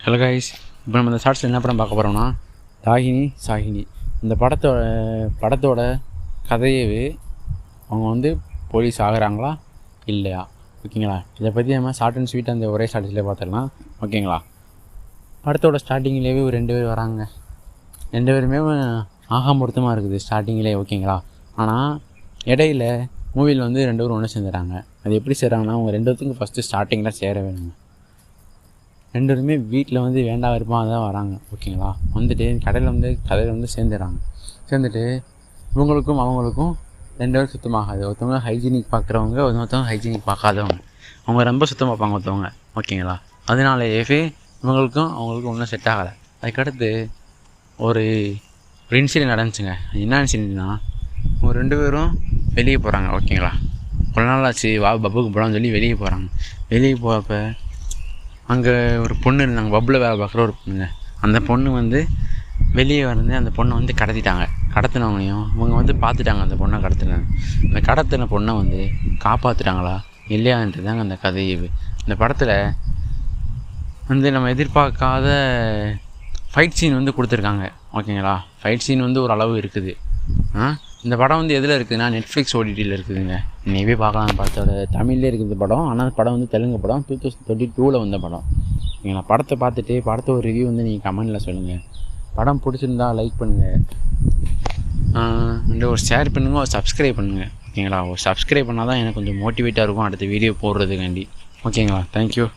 Hello guys, இப்போ நம்ம இந்த ஷார்ட்ஸில் என்ன படம் பார்க்க போகிறோம்னா தாகினி சாகினி. இந்த படத்தோட கதையவே அவங்க வந்து போலீஸ் ஆகுறாங்களா இல்லையா, ஓகேங்களா? இதை பற்றி நம்ம ஷார்ட் அண்ட் ஸ்வீட் அந்த ஒரே ஷார்ட்ஸ்லேயே பார்த்துடலாம், ஓகேங்களா? படத்தோட ஸ்டார்டிங்லேயே ஒரு 2 பேர் வராங்க. 2 பேருமே ஆகாமொருத்தமாக இருக்குது ஸ்டார்டிங்லேயே, ஓகேங்களா? ஆனால் இடையில மூவியில் வந்து 2 பேரும் ஒன்று சேர்ந்துறாங்க. அது எப்படி செய்கிறாங்கன்னா, அவங்க 2 பேத்துக்கும் ஃபஸ்ட்டு ஸ்டார்டிங்கில் சேர வேணுங்க. 2 பேருமே வீட்டில் வந்து வேண்டாம் விருப்பமாக தான் வராங்க, ஓகேங்களா? வந்துட்டு கடையில் வந்து சேர்ந்துட்டு இவங்களுக்கும் அவங்களுக்கும் 2 பேரும் சுத்தமாகாது. ஒருத்தவங்க ஹைஜீனிக் பார்க்குறவங்க, ஒருத்தவங்க ஹைஜீனிக் பார்க்காதவங்க. அவங்க ரொம்ப சுத்தம் பார்ப்பாங்க ஒருத்தவங்க, ஓகேங்களா? அதனாலேயே இவங்களுக்கும் அவங்களுக்கும் ஒன்றும் செட் ஆகலை. அதுக்கடுத்து ஒரு இன்சிடென்ட் நடந்துச்சுங்க. என்ன இன்சிடென்ட்னா, அவங்க 2 பேரும் வெளியே போகிறாங்க, ஓகேங்களா? ஒரு நாள் ஆச்சு, பப்புக்கு போகலான்னு சொல்லி வெளியே போகிறாங்க. வெளியே போகிறப்ப அங்கே ஒரு பொண்ணு இருந்தாங்க, பப்பில் வேலை பார்க்குற ஒரு பொண்ணுங்க. அந்த பொண்ணு வந்து வெளியே வந்து அந்த பொண்ணை வந்து கடத்தினவங்களையும் இவங்க வந்து பார்த்துட்டாங்க. அந்த பொண்ணை கடத்தின பொண்ணை வந்து காப்பாற்றிட்டாங்களா இல்லையான்றது தாங்க அந்த கதையே. இந்த படத்தில் வந்து நம்ம எதிர்பார்க்காத ஃபைட் சீன் வந்து கொடுத்துருக்காங்க, ஓகேங்களா? ஃபைட் சீன் வந்து ஒரு அளவு இருக்குது. இந்த படம் வந்து எதில் இருக்குதுன்னா, நெட்ஃப்ளிக்ஸ் ஓடிடியில் இருக்குதுங்க. நீவே பார்க்கலாம். படத்தோட தமிழ்லேயே இருக்குது படம். ஆனால் அந்த படம் வந்து தெலுங்கு படம், 2022 வந்த படம், ஓகேங்களா? படத்தை பார்த்துட்டு படத்தை ஒரு ரிவ்யூ வந்து நீங்கள் கமெண்டில் சொல்லுங்கள். படம் பிடிச்சிருந்தா லைக் பண்ணுங்கள், ஒரு ஷேர் பண்ணுங்கள், ஒரு சப்ஸ்கிரைப் பண்ணுங்கள், ஓகேங்களா? ஒரு சப்ஸ்கிரைப் பண்ணால் தான் எனக்கு கொஞ்சம் மோட்டிவேட்டாக இருக்கும் அடுத்த வீடியோ போடுறதுக்காண்டி, ஓகேங்களா? தேங்க்யூ.